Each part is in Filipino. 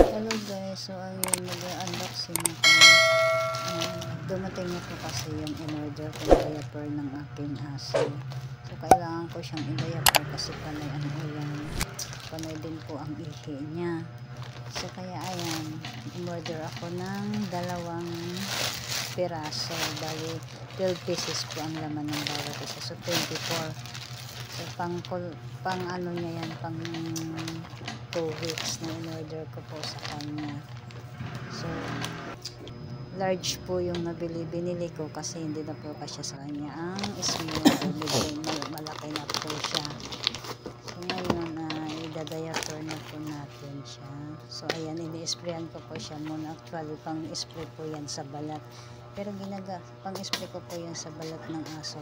Hello guys, so ayun, mag-unboxing ako. Dumating na po kasi yung in-order ko na diaper ng aking aso. So kailangan ko siyang i-diaper kasi panay ang ulan, panay din po ang ihi niya. So kaya ayan, in-order ako ng 2 piraso, bali 12 pieces po ang laman ng bawat isa, so 24. So pang ano niya yan, pang 2 weeks na in-order ko po sa kanya. So large po yung binili ko kasi hindi na po kasya sa kanya ang small, medyo malaki na po siya. So ngayon idadiaper na po natin siya. So ayan, ini-sprayan ko po siya muna. Actually pang spray po yan sa balat, pero pang spray ko po yan sa balat ng aso.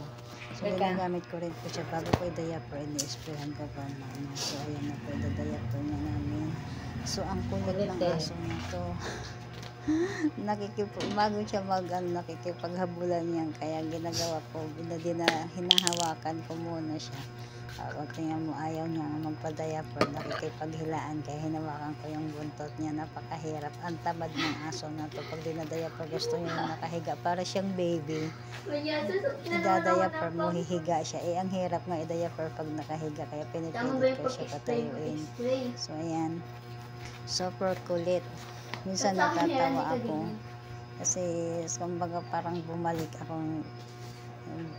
So ginagamit ko rin po siya bago po i-diaper, ini-sprayan ko po muna. So ayan na po, i-diaper na namin. So ang kulit ng aso nito bago siya nakikipaghabulan niyan, kaya ginagawa ko, hinahawakan ko muna siya. Tingnan mo, ayaw niya magpa-diaper, nakikipaghilaan, kaya hinawakan ko yung buntot niya. Napakahirap, ang tamad ng aso na to. Pag dinadiaper, gusto niya yung nakahiga para siyang baby. Idadiaper mo, hihiga siya. Ang hirap nga i-diaper pag nakahiga, kaya pinipilit ko siya patayuin. So ayan, super kulit. Minsan natatawa ako kasi kumbaga parang bumalik akong,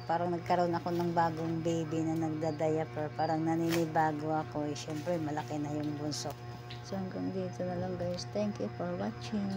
parang nagkaroon ako ng bagong baby na nagda-diaper, parang naninibago ako. Syempre malaki na yung bunso. So hanggang dito na lang guys, thank you for watching.